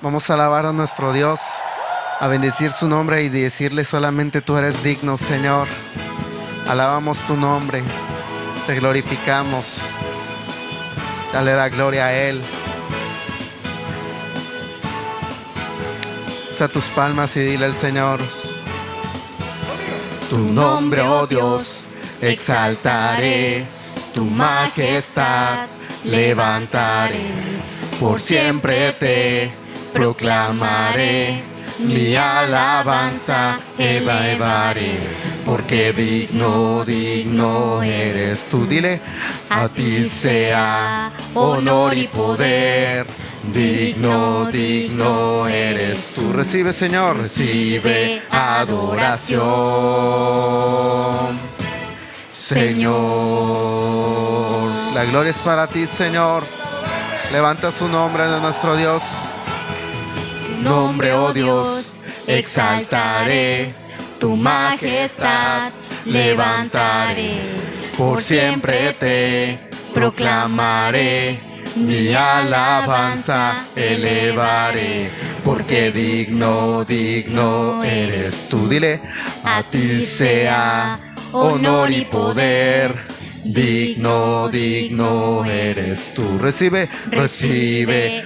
Vamos a alabar a nuestro Dios, a bendecir su nombre y decirle solamente tú eres digno, Señor. Alabamos tu nombre, te glorificamos. Dale la gloria a Él. Usa tus palmas y dile al Señor. Tu nombre, oh Dios, exaltaré, tu majestad levantaré, por siempre te proclamaré, mi alabanza elevaré, porque digno, digno eres tú. Dile, a ti sea honor y poder. Digno, digno eres tú. Recibe, Señor, recibe adoración. Señor, la gloria es para ti, Señor. Levanta su nombre de nuestro Dios. Nombre, oh Dios, exaltaré, tu majestad levantaré, por siempre te proclamaré, mi alabanza elevaré, porque digno, digno eres tú. Dile, a ti sea honor y poder. Digno, digno eres tú. Recibe, recibe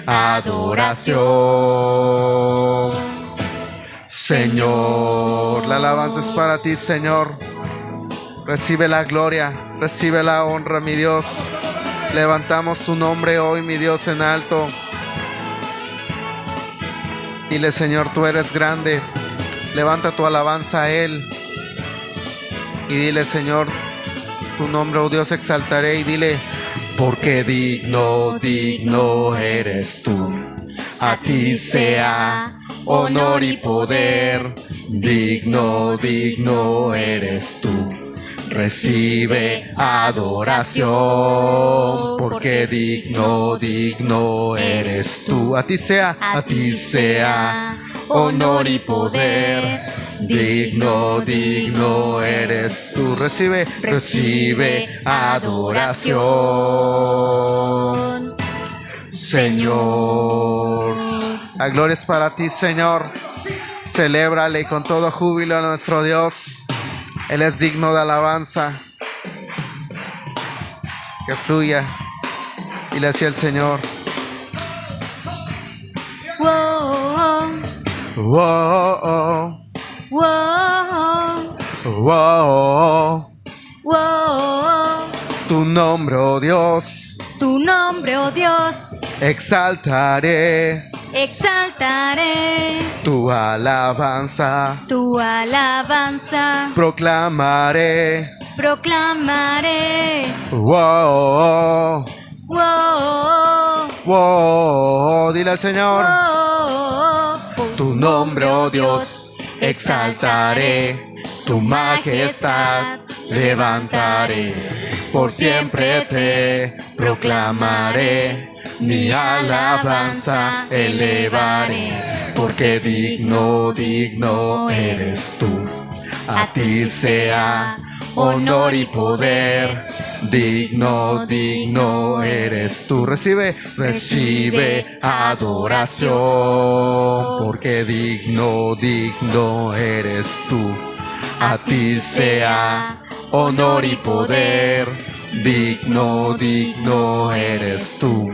adoración. Señor, la alabanza es para ti, Señor. Recibe la gloria, recibe la honra, mi Dios. Levantamos tu nombre hoy, mi Dios, en alto. Dile, Señor, tú eres grande. Levanta tu alabanza a Él. Y dile, Señor, tu nombre, oh Dios, exaltaré. Y dile, porque digno, digno eres tú. A ti sea honor y poder. Digno, digno eres tú. Recibe adoración, porque digno, digno eres tú. A ti sea honor y poder. Digno, digno eres tú. Recibe, recibe adoración. Señor, la gloria es para ti, Señor. Celébrale con todo júbilo a nuestro Dios. Él es digno de alabanza. Que fluya. Dile así al Señor. Wow, Wow, wow, wow. wow. Tu nombre, oh Dios, Tu nombre, oh Dios, exaltaré. exaltaré. Tu alabanza Tu alabanza proclamaré. proclamaré. Wow, Wow, wow. Dile al Señor. wow. Tu nombre, oh Dios, exaltaré. Tu majestad levantaré. Por siempre te proclamaré. Mi alabanza elevaré. Porque digno, digno eres tú. A ti sea honor y poder. Digno, digno eres tú. Recibe, recibe adoración, porque digno, digno eres tú. A ti sea honor y poder. Digno, digno eres tú.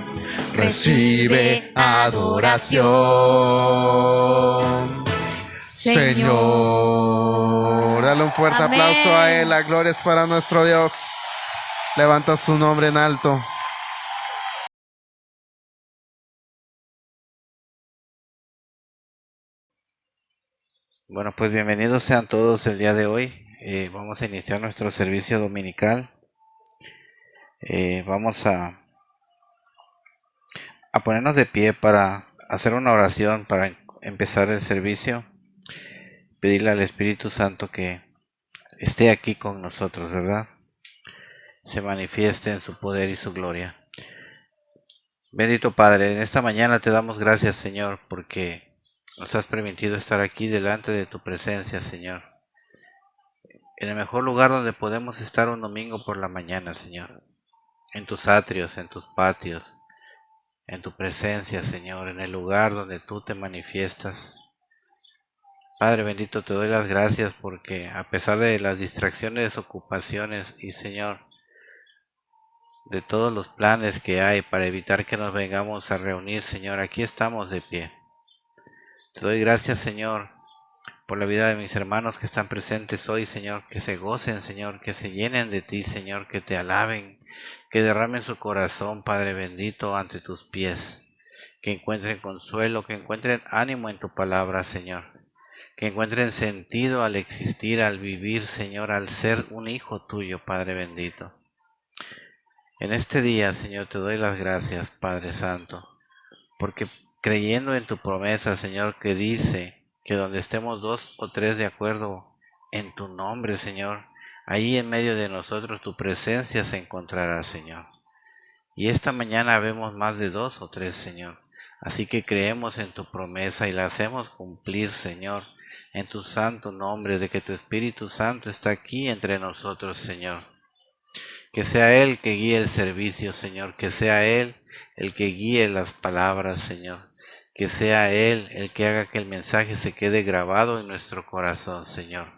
Recibe adoración. Señor, dale un fuerte Amén. aplauso a Él. La gloria es para nuestro Dios. Levanta su nombre en alto. Bueno, pues bienvenidos sean todos el día de hoy. Vamos a iniciar nuestro servicio dominical. Vamos a ponernos de pie para hacer una oración para empezar el servicio. Pedirle al Espíritu Santo que esté aquí con nosotros, ¿verdad? Se manifieste en su poder y su gloria. Bendito Padre, en esta mañana te damos gracias, Señor, porque nos has permitido estar aquí delante de tu presencia, Señor. En el mejor lugar donde podemos estar un domingo por la mañana, Señor. En tus atrios, en tus patios, en tu presencia, Señor, en el lugar donde tú te manifiestas. Padre bendito, te doy las gracias porque a pesar de las distracciones, ocupaciones y, Señor, de todos los planes que hay para evitar que nos vengamos a reunir, Señor, aquí estamos de pie. Te doy gracias, Señor, por la vida de mis hermanos que están presentes hoy, Señor, que se gocen, Señor, que se llenen de ti, Señor, que te alaben, que derramen su corazón, Padre bendito, ante tus pies, que encuentren consuelo, que encuentren ánimo en tu palabra, Señor, que encuentren sentido al existir, al vivir, Señor, al ser un hijo tuyo, Padre bendito. En este día, Señor, te doy las gracias, Padre Santo, porque creyendo en tu promesa, Señor, que dice que donde estemos 2 o 3 de acuerdo en tu nombre, Señor, ahí en medio de nosotros tu presencia se encontrará, Señor. Y esta mañana vemos más de 2 o 3, Señor. Así que creemos en tu promesa y la hacemos cumplir, Señor, en tu santo nombre, de que tu Espíritu Santo está aquí entre nosotros, Señor. Que sea Él que guíe el servicio, Señor, que sea Él el que guíe las palabras, Señor. Que sea Él el que haga que el mensaje se quede grabado en nuestro corazón, Señor.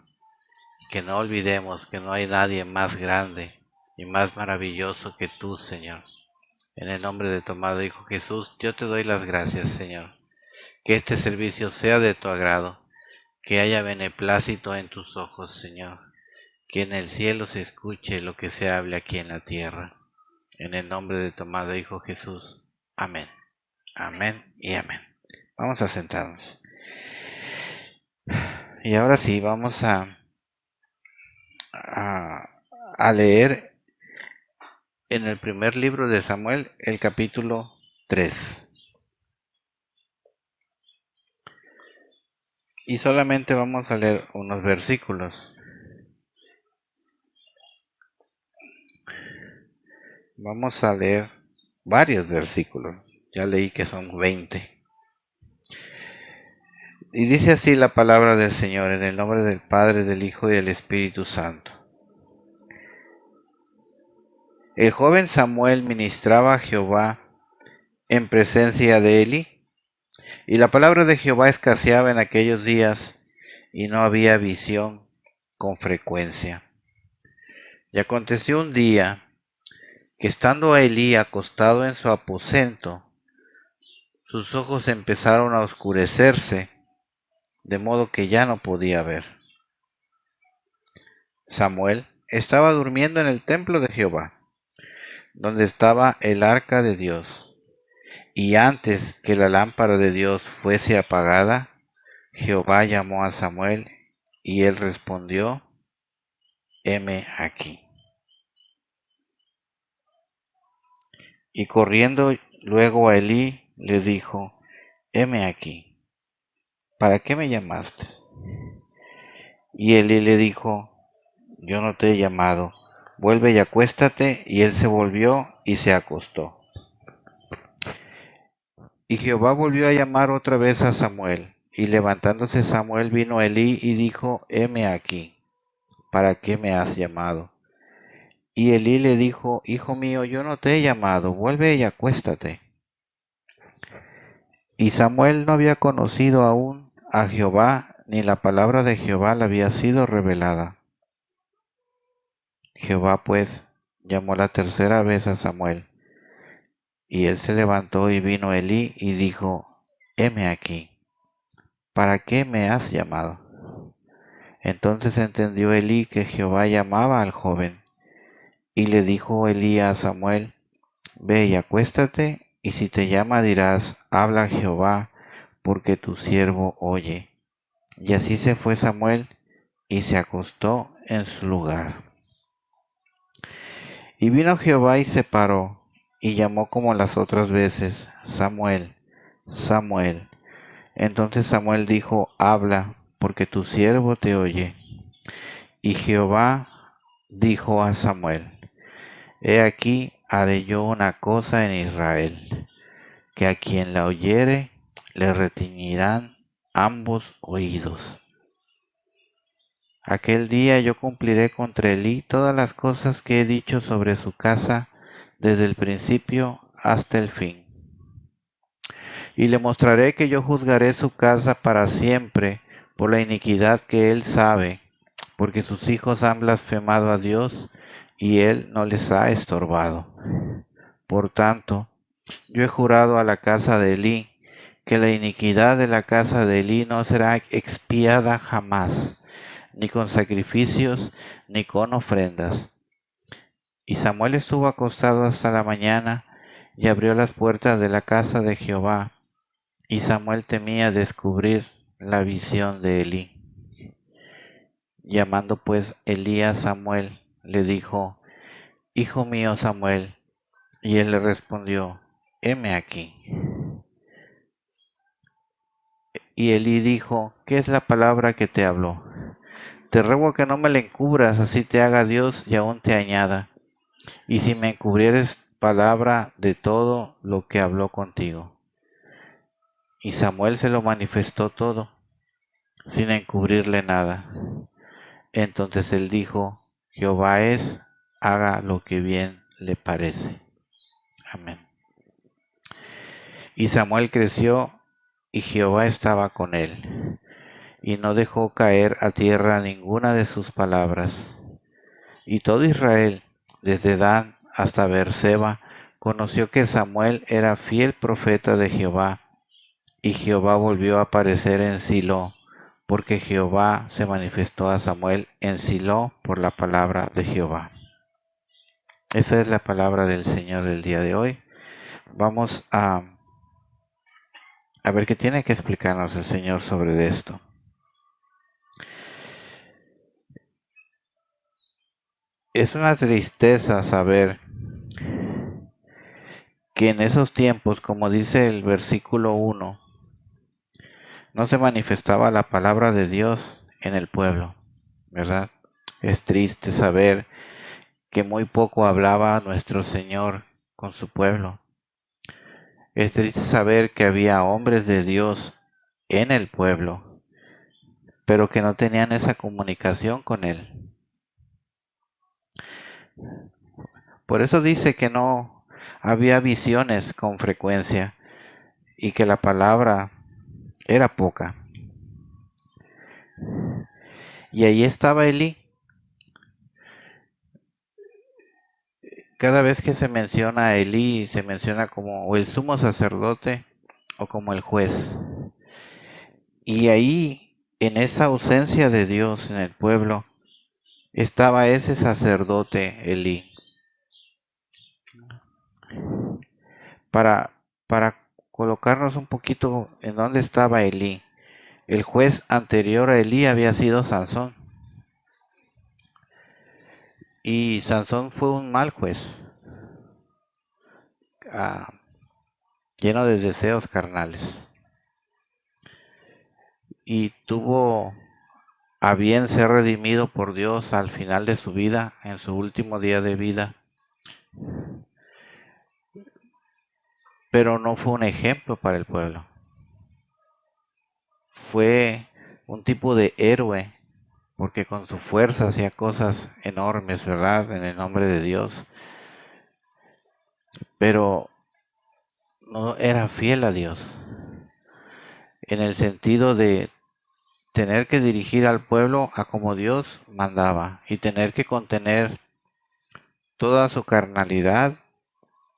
Que no olvidemos que no hay nadie más grande y más maravilloso que tú, Señor. En el nombre de tu amado Hijo Jesús, yo te doy las gracias, Señor. Que este servicio sea de tu agrado, que haya beneplácito en tus ojos, Señor. Que en el cielo se escuche lo que se hable aquí en la tierra. En el nombre de tu amado Hijo Jesús. Amén. Amén y amén. Vamos a sentarnos. Y ahora sí, vamos a leer en el primer libro de Samuel, el capítulo 3. Y solamente vamos a leer unos versículos. Vamos a leer varios versículos. Ya leí que son 20. Y dice así la palabra del Señor, en el nombre del Padre, del Hijo y del Espíritu Santo. El joven Samuel ministraba a Jehová en presencia de Eli, y la palabra de Jehová escaseaba en aquellos días, y no había visión con frecuencia. Y aconteció un día que estando Elí acostado en su aposento, sus ojos empezaron a oscurecerse, de modo que ya no podía ver. Samuel estaba durmiendo en el templo de Jehová, donde estaba el arca de Dios, y antes que la lámpara de Dios fuese apagada, Jehová llamó a Samuel, y él respondió: heme aquí. Y corriendo luego a Elí, le dijo: heme aquí, ¿para qué me llamaste? Y Elí le dijo: yo no te he llamado, vuelve y acuéstate. Y él se volvió y se acostó. Y Jehová volvió a llamar otra vez a Samuel. Y levantándose Samuel vino a Elí y dijo: heme aquí, ¿para qué me has llamado? Y Elí le dijo: hijo mío, yo no te he llamado, vuelve y acuéstate. Y Samuel no había conocido aún a Jehová, ni la palabra de Jehová le había sido revelada. Jehová pues llamó la tercera vez a Samuel, y él se levantó y vino a Elí y dijo: heme aquí, ¿para qué me has llamado? Entonces entendió Elí que Jehová llamaba al joven, y le dijo Elí a Samuel: ve y acuéstate, y si te llama dirás: habla Jehová, porque tu siervo oye. Y así se fue Samuel, y se acostó en su lugar. Y vino Jehová y se paró, y llamó como las otras veces: Samuel, Samuel. Entonces Samuel dijo: habla, porque tu siervo te oye. Y Jehová dijo a Samuel: he aquí, haré yo una cosa en Israel, que a quien la oyere le retiñirán ambos oídos. Aquel día yo cumpliré contra Elí todas las cosas que he dicho sobre su casa desde el principio hasta el fin. Y le mostraré que yo juzgaré su casa para siempre por la iniquidad que él sabe, porque sus hijos han blasfemado a Dios y él no les ha estorbado. Por tanto, yo he jurado a la casa de Elí que la iniquidad de la casa de Elí no será expiada jamás, ni con sacrificios, ni con ofrendas. Y Samuel estuvo acostado hasta la mañana y abrió las puertas de la casa de Jehová. Y Samuel temía descubrir la visión de Elí. Llamando pues Elí a Samuel, le dijo: Hijo mío Samuel. Y él le respondió: heme aquí. Y Elí dijo: ¿qué es la palabra que te habló? Te ruego que no me la encubras, así te haga Dios y aún te añada. Y si me encubrieres palabra de todo lo que habló contigo. Y Samuel se lo manifestó todo, sin encubrirle nada. Entonces él dijo: Jehová es, haga lo que bien le parece. Amén. Y Samuel creció, y Jehová estaba con él, y no dejó caer a tierra ninguna de sus palabras. Y todo Israel, desde Dan hasta Beerseba, conoció que Samuel era fiel profeta de Jehová, y Jehová volvió a aparecer en Silo, porque Jehová se manifestó a Samuel en Silo por la palabra de Jehová. Esa es la palabra del Señor el día de hoy. Vamos a ver qué tiene que explicarnos el Señor sobre esto. Es una tristeza saber que en esos tiempos, como dice el versículo 1, no se manifestaba la palabra de Dios en el pueblo, ¿verdad? Es triste saber que muy poco hablaba nuestro Señor con su pueblo. Es triste saber que había hombres de Dios en el pueblo, pero que no tenían esa comunicación con Él. Por eso dice que no había visiones con frecuencia y que la palabra era poca. Y ahí estaba Elí. Cada vez que se menciona a Elí, se menciona como o el sumo sacerdote o como el juez. Y ahí, en esa ausencia de Dios en el pueblo, estaba ese sacerdote Elí. Para colocarnos un poquito en dónde estaba Elí. El juez anterior a Elí había sido Sansón. Y Sansón fue un mal juez, lleno de deseos carnales. Y tuvo a bien ser redimido por Dios al final de su vida, en su último día de vida. Pero no fue un ejemplo para el pueblo. Fue un tipo de héroe, porque con su fuerza hacía cosas enormes, ¿verdad? En el nombre de Dios. Pero no era fiel a Dios, en el sentido de tener que dirigir al pueblo a como Dios mandaba y tener que contener toda su carnalidad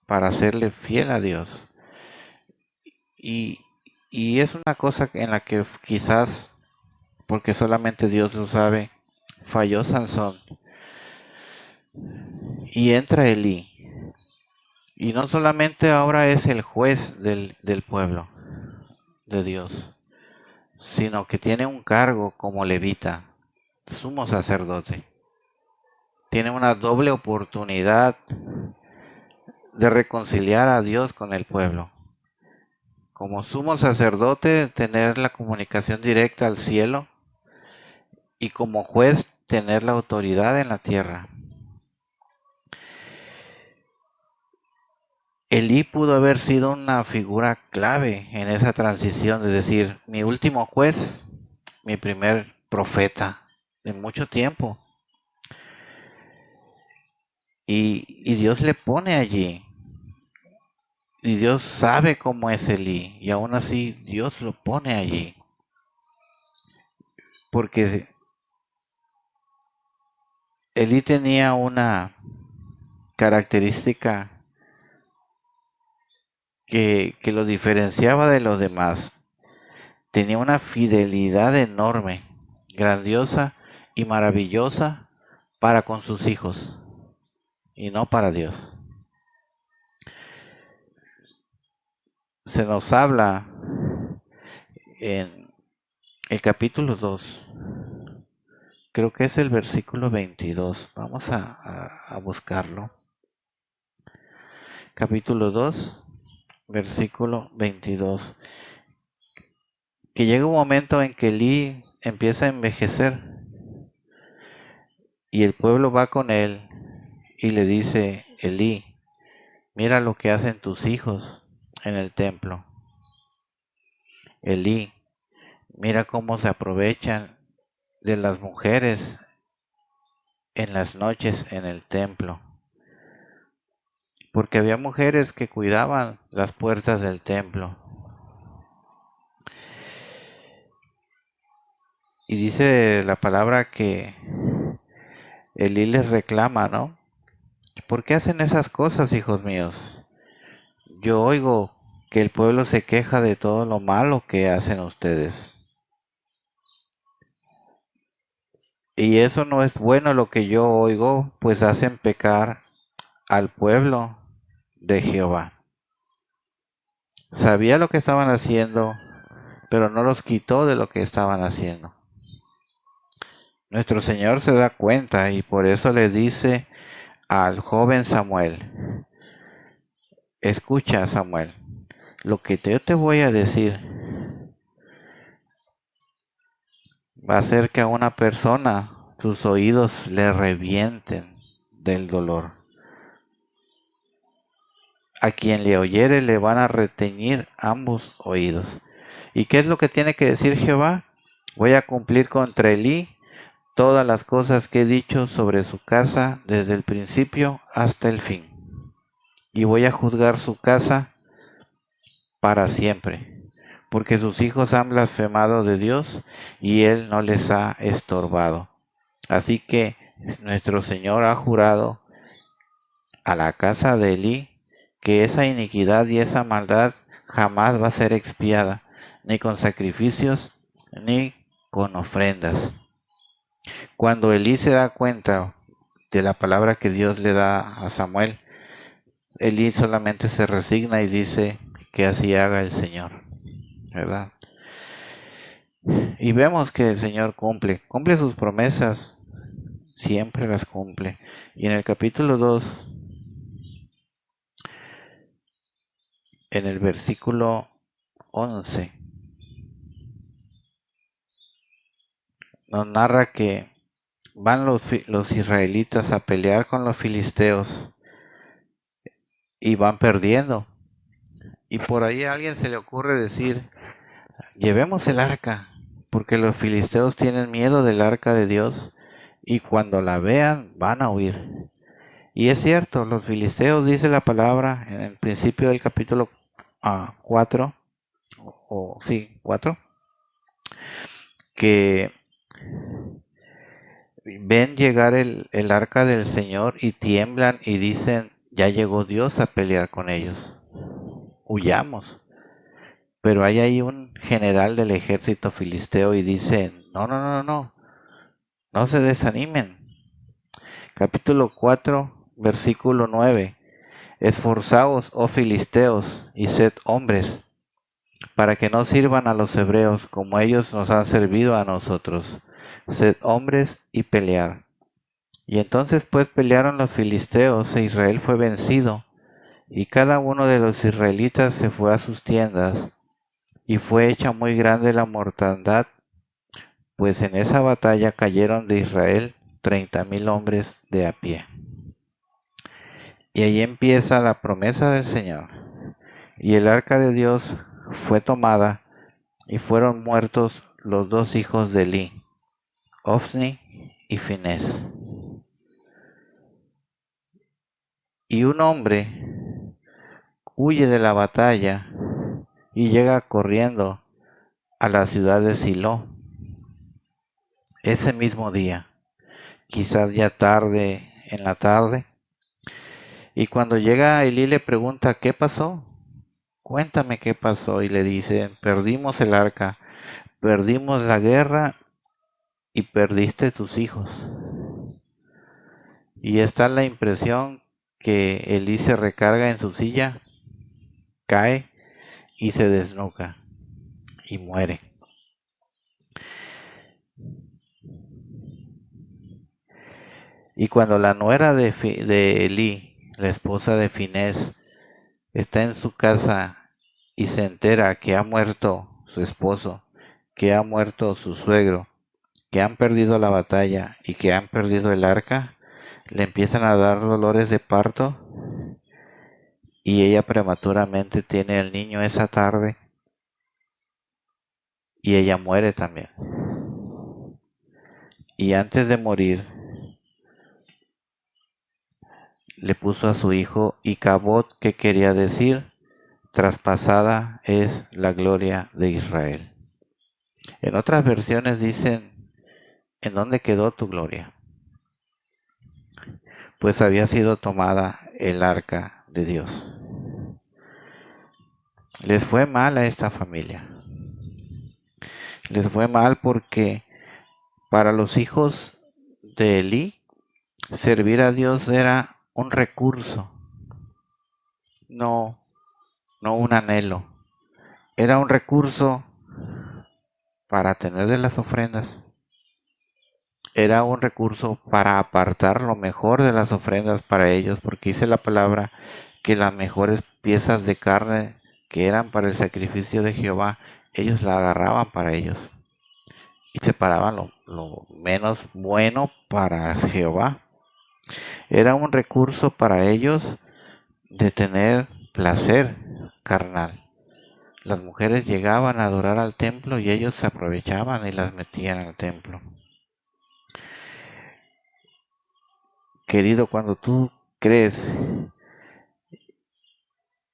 para serle fiel a Dios. Y es una cosa en la que quizás, porque solamente Dios lo sabe, falló Sansón. Y entra Elí. Y no solamente ahora es el juez del pueblo de Dios, sino que tiene un cargo como levita, sumo sacerdote. Tiene una doble oportunidad de reconciliar a Dios con el pueblo. Como sumo sacerdote, tener la comunicación directa al cielo, y como juez, tener la autoridad en la tierra. Elí pudo haber sido una figura clave en esa transición, de decir, mi último juez, mi primer profeta de mucho tiempo. Y Dios le pone allí. Y Dios sabe cómo es Elí, y aún así Dios lo pone allí. Porque Elí tenía una característica que lo diferenciaba de los demás. Tenía una fidelidad enorme, grandiosa y maravillosa para con sus hijos, y no para Dios. Se nos habla en el capítulo 2, creo que es el versículo 22. Vamos a buscarlo. Capítulo 2, versículo 22. Que llega un momento en que Elí empieza a envejecer y el pueblo va con él y le dice: Elí, mira lo que hacen tus hijos en el templo. Elí, mira cómo se aprovechan de las mujeres en las noches en el templo. Porque había mujeres que cuidaban las puertas del templo. Y dice la palabra que Elí les reclama, ¿no? ¿Por qué hacen esas cosas, hijos míos? Yo oigo que el pueblo se queja de todo lo malo que hacen ustedes. Y eso no es bueno lo que yo oigo, pues hacen pecar al pueblo de Jehová. Sabía lo que estaban haciendo, pero no los quitó de lo que estaban haciendo. Nuestro Señor se da cuenta y por eso le dice al joven Samuel: escucha, Samuel, lo que yo te voy a decir va a hacer que a una persona tus oídos le revienten del dolor. A quien le oyere le van a reteñir ambos oídos. ¿Y qué es lo que tiene que decir Jehová? Voy a cumplir contra Elí todas las cosas que he dicho sobre su casa desde el principio hasta el fin. Y voy a juzgar su casa para siempre, porque sus hijos han blasfemado de Dios y Él no les ha estorbado. Así que nuestro Señor ha jurado a la casa de Elí que esa iniquidad y esa maldad jamás va a ser expiada, ni con sacrificios, ni con ofrendas. Cuando Elí se da cuenta de la palabra que Dios le da a Samuel, Elí solamente se resigna y dice que así haga el Señor, ¿verdad? Y vemos que el Señor cumple sus promesas, siempre las cumple. Y en el capítulo 2, en el versículo 11, nos narra que van los israelitas a pelear con los filisteos y van perdiendo. Y por ahí a alguien se le ocurre decir: llevemos el arca, porque los filisteos tienen miedo del arca de Dios y cuando la vean van a huir. Y es cierto, los filisteos, dice la palabra en el principio del capítulo 4, 4, que ven llegar el arca del Señor y tiemblan y dicen: ya llegó Dios a pelear con ellos, huyamos. Pero hay ahí un general del ejército filisteo y dice: no se desanimen. Capítulo 4, versículo 9. Esforzaos, oh filisteos, y sed hombres, para que no sirvan a los hebreos como ellos nos han servido a nosotros. Sed hombres y pelear. Y entonces pues pelearon los filisteos, e Israel fue vencido, y cada uno de los israelitas se fue a sus tiendas, y fue hecha muy grande la mortandad, pues en esa batalla cayeron de Israel 30,000 hombres de a pie. Y ahí empieza la promesa del Señor. Y el arca de Dios fue tomada, y fueron muertos los dos hijos de Elí, Ofni y Finés. Y un hombre huye de la batalla y llega corriendo a la ciudad de Silo ese mismo día, quizás ya tarde en la tarde. Y cuando llega Elí le pregunta, ¿qué pasó? Cuéntame qué pasó. Y le dice, perdimos el arca, perdimos la guerra y perdiste tus hijos. Y está la impresión que Elí se recarga en su silla, cae y se desnuca y muere. Y cuando la nuera de Elí, la esposa de Finés, está en su casa y se entera que ha muerto su esposo, que ha muerto su suegro, que han perdido la batalla y que han perdido el arca, le empiezan a dar dolores de parto y ella prematuramente tiene el niño esa tarde y ella muere también. Y antes de morir, le puso a su hijo Icabod, que quería decir, traspasada es la gloria de Israel. En otras versiones dicen, ¿en dónde quedó tu gloria? Pues había sido tomada el arca de Dios. Les fue mal a esta familia. Les fue mal porque para los hijos de Elí, servir a Dios era un recurso, no un anhelo. Era un recurso para tener de las ofrendas. Era un recurso para apartar lo mejor de las ofrendas para ellos, porque dice la palabra que las mejores piezas de carne que eran para el sacrificio de Jehová, ellos la agarraban para ellos y separaban lo menos bueno para Jehová. Era un recurso para ellos de tener placer carnal. Las mujeres llegaban a adorar al templo y ellos se aprovechaban y las metían al templo. Querido, cuando tú crees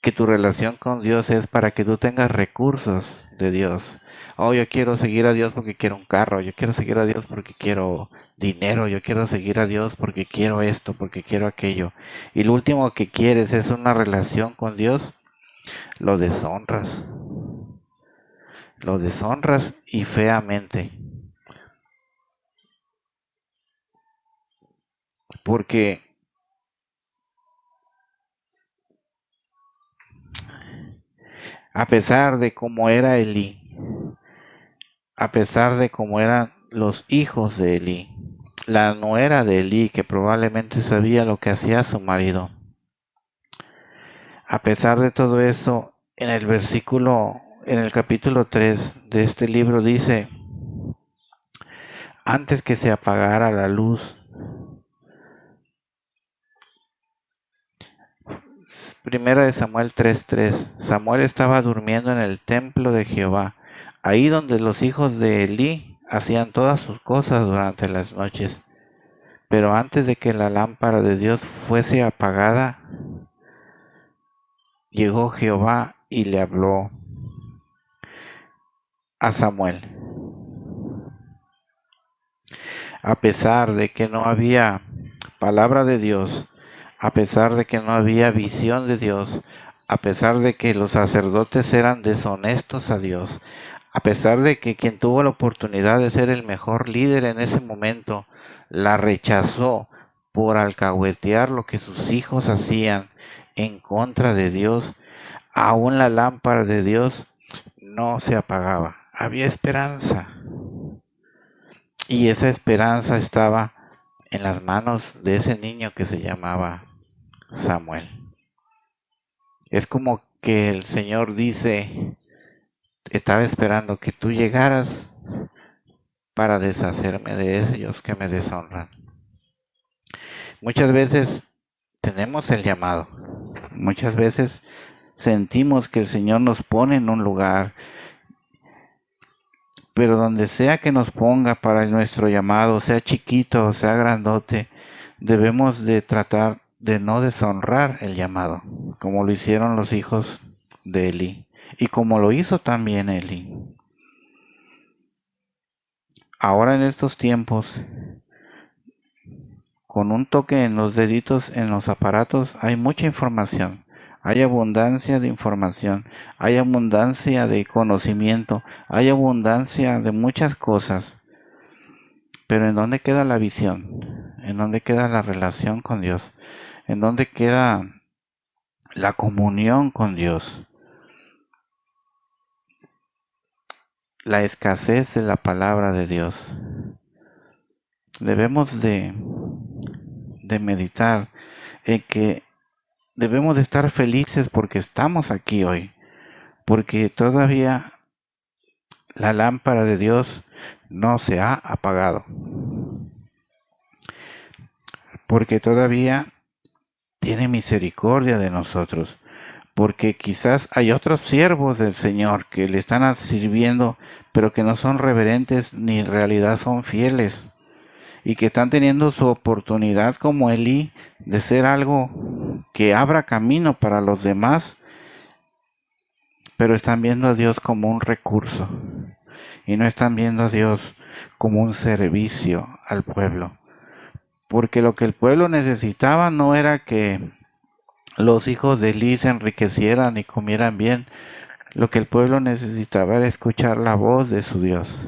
que tu relación con Dios es para que tú tengas recursos de Dios. Oh, yo quiero seguir a Dios porque quiero un carro, yo quiero seguir a Dios porque quiero dinero, yo quiero seguir a Dios porque quiero esto, porque quiero aquello. Y lo último que quieres es una relación con Dios, lo deshonras. Lo deshonras y feamente. Porque a pesar de cómo era Elí, a pesar de cómo eran los hijos de Elí, la nuera de Elí, que probablemente sabía lo que hacía su marido, a pesar de todo eso, en el capítulo 3 de este libro dice, antes que se apagara la luz, Primera de Samuel 3:3, Samuel estaba durmiendo en el templo de Jehová, ahí donde los hijos de Elí hacían todas sus cosas durante las noches. Pero antes de que la lámpara de Dios fuese apagada, llegó Jehová y le habló a Samuel. A pesar de que no había palabra de Dios, a pesar de que no había visión de Dios, a pesar de que los sacerdotes eran deshonestos a Dios, a pesar de que quien tuvo la oportunidad de ser el mejor líder en ese momento la rechazó por alcahuetear lo que sus hijos hacían en contra de Dios, aún la lámpara de Dios no se apagaba. Había esperanza. Y esa esperanza estaba en las manos de ese niño que se llamaba Samuel. Es como que el Señor dice, estaba esperando que tú llegaras para deshacerme de ellos que me deshonran. Muchas veces tenemos el llamado. Muchas veces sentimos que el Señor nos pone en un lugar, pero donde sea que nos ponga para nuestro llamado, sea chiquito o sea grandote, debemos de tratar de no deshonrar el llamado, como lo hicieron los hijos de Elí y como lo hizo también Elí. Ahora en estos tiempos, con un toque en los deditos en los aparatos, hay mucha información, hay abundancia de información, hay abundancia de conocimiento, hay abundancia de muchas cosas. Pero ¿en dónde queda la visión? ¿En dónde queda la relación con Dios? ¿En dónde queda la comunión con Dios? La escasez de la palabra de Dios. Debemos de meditar en que debemos de estar felices porque estamos aquí hoy, porque todavía la lámpara de Dios no se ha apagado, porque todavía tiene misericordia de nosotros, porque quizás hay otros siervos del Señor que le están sirviendo, pero que no son reverentes ni en realidad son fieles, y que están teniendo su oportunidad como Elí de ser algo que abra camino para los demás, pero están viendo a Dios como un recurso y no están viendo a Dios como un servicio al pueblo. Porque lo que el pueblo necesitaba no era que los hijos de Elí se enriquecieran y comieran bien. Lo que el pueblo necesitaba era escuchar la voz de su Dios.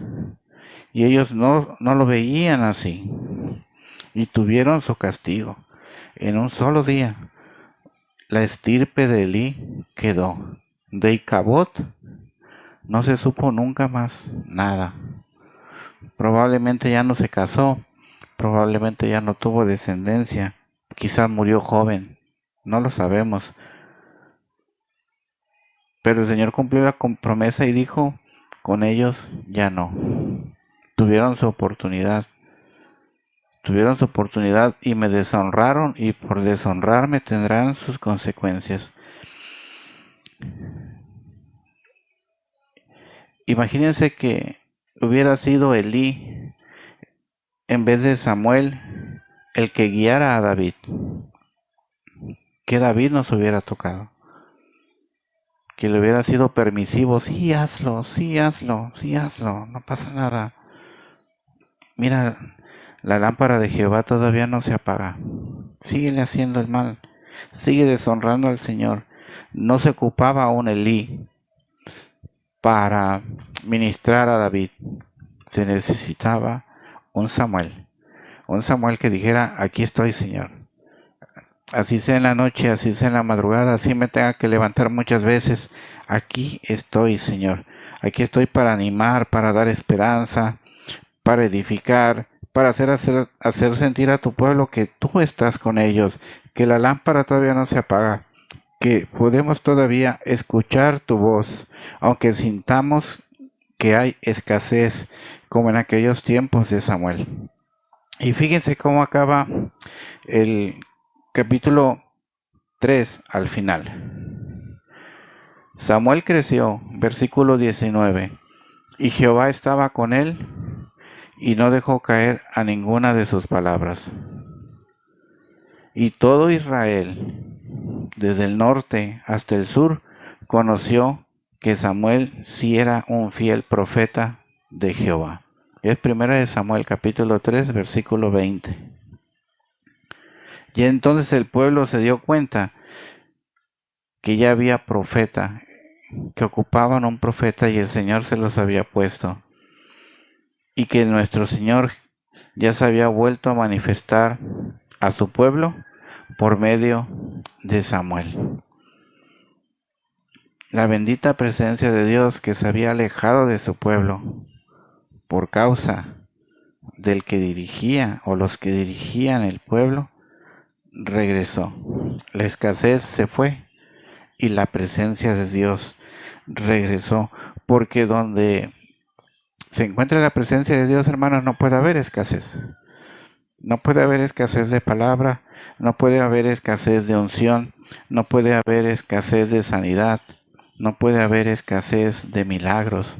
Y ellos no lo veían así. Y tuvieron su castigo. En un solo día, la estirpe de Elí quedó. De Icabod no se supo nunca más nada. Probablemente ya no se casó. Probablemente ya no tuvo descendencia. Quizás murió joven. No lo sabemos. Pero el Señor cumplió la promesa y dijo, con ellos ya no. Tuvieron su oportunidad. Tuvieron su oportunidad y me deshonraron, y por deshonrarme tendrán sus consecuencias. Imagínense que hubiera sido Elí en vez de Samuel el que guiara a David. Que David nos hubiera tocado. Que le hubiera sido permisivo. Sí, hazlo, sí, hazlo, sí, hazlo. No pasa nada. Mira, la lámpara de Jehová todavía no se apaga. Síguele haciendo el mal. Sigue deshonrando al Señor. No se ocupaba aún Elí para ministrar a David. Se necesitaba un Samuel. Un Samuel que dijera, aquí estoy, Señor. Así sea en la noche, así sea en la madrugada, así me tenga que levantar muchas veces. Aquí estoy, Señor. Aquí estoy para animar, para dar esperanza, para edificar, para hacer sentir a tu pueblo que tú estás con ellos, que la lámpara todavía no se apaga, que podemos todavía escuchar tu voz, aunque sintamos que hay escasez, como en aquellos tiempos de Samuel. Y fíjense cómo acaba el capítulo 3 al final. Samuel creció, versículo 19, y Jehová estaba con él y no dejó caer a ninguna de sus palabras. Y todo Israel, desde el norte hasta el sur, conoció que Samuel sí era un fiel profeta de Jehová. Es 1 Samuel capítulo 3, versículo 20. Y entonces el pueblo se dio cuenta que ya había profeta, que ocupaban un profeta y el Señor se los había puesto. Y que nuestro Señor ya se había vuelto a manifestar a su pueblo por medio de Samuel. La bendita presencia de Dios que se había alejado de su pueblo por causa del que dirigía o los que dirigían el pueblo, regresó. La escasez se fue y la presencia de Dios regresó, porque donde se encuentra la presencia de Dios, hermanos, no puede haber escasez. No puede haber escasez de palabra, no puede haber escasez de unción, no puede haber escasez de sanidad, no puede haber escasez de milagros.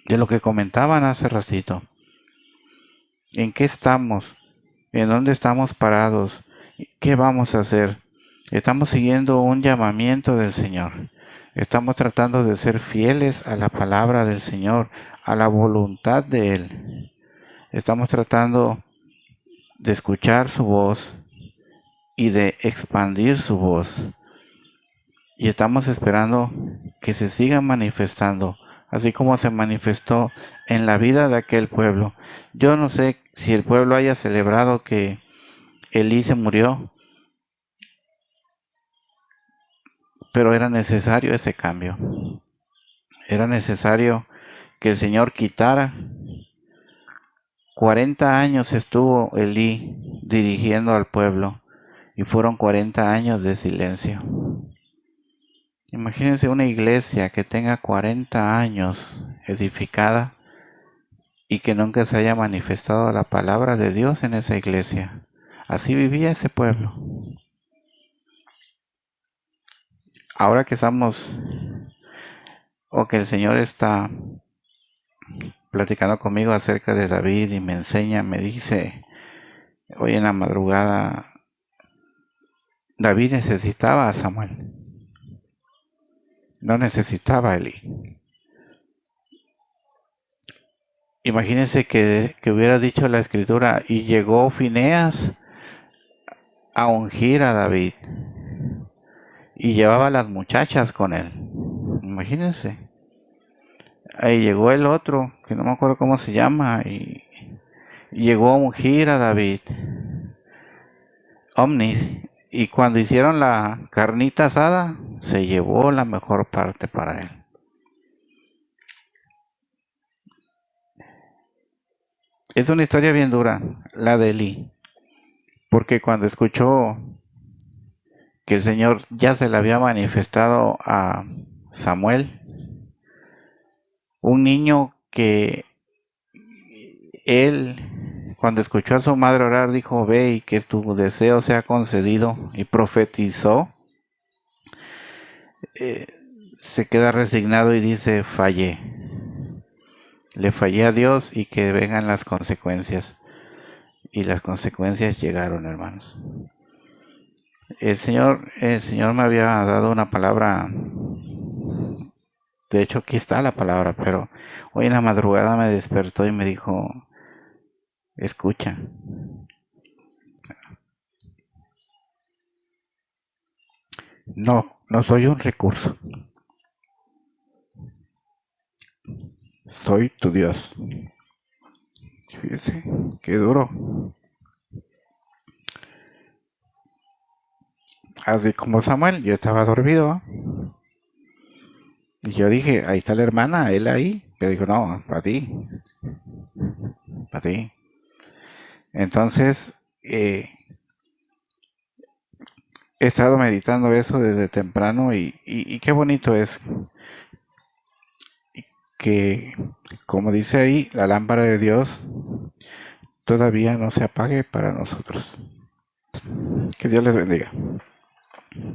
De lo que comentaban hace ratito. ¿En qué estamos? ¿En dónde estamos parados? ¿Qué vamos a hacer? Estamos siguiendo un llamamiento del Señor. Estamos tratando de ser fieles a la palabra del Señor, a la voluntad de Él. Estamos tratando de escuchar su voz y de expandir su voz. Y estamos esperando que se siga manifestando, así como se manifestó en la vida de aquel pueblo. Yo no sé si el pueblo haya celebrado que Elí se murió, pero era necesario ese cambio. Era necesario que el Señor quitara. 40 años estuvo Elí dirigiendo al pueblo y fueron 40 años de silencio. Imagínense una iglesia que tenga 40 años edificada y que nunca se haya manifestado la palabra de Dios en esa iglesia. Así vivía ese pueblo. Ahora que estamos, o que el Señor está platicando conmigo acerca de David y me enseña, me dice, hoy en la madrugada, David necesitaba a Samuel. No necesitaba a Elí. Imagínense que hubiera dicho la escritura, y llegó Fineas a ungir a David. Y llevaba a las muchachas con él. Imagínense. Ahí llegó el otro, que no me acuerdo cómo se llama, y llegó a ungir a David. Omnis. Y cuando hicieron la carnita asada, se llevó la mejor parte para él. Es una historia bien dura, la de Eli. Porque cuando escuchó que el Señor ya se le había manifestado a Samuel, un niño que él, cuando escuchó a su madre orar, dijo, ve y que tu deseo sea concedido, y profetizó, se queda resignado y dice, fallé. Le fallé a Dios y que vengan las consecuencias. Y las consecuencias llegaron, hermanos. El Señor me había dado una palabra. De hecho, aquí está la palabra, pero hoy en la madrugada me despertó y me dijo, escucha. No soy un recurso. Soy tu Dios. Fíjese, qué duro. Así como Samuel, yo estaba dormido. Y yo dije, ahí está la hermana, él ahí. Pero dijo, no, para ti. Para ti. Entonces, he estado meditando eso desde temprano y qué bonito es que, como dice ahí, la lámpara de Dios todavía no se apague para nosotros. Que Dios les bendiga.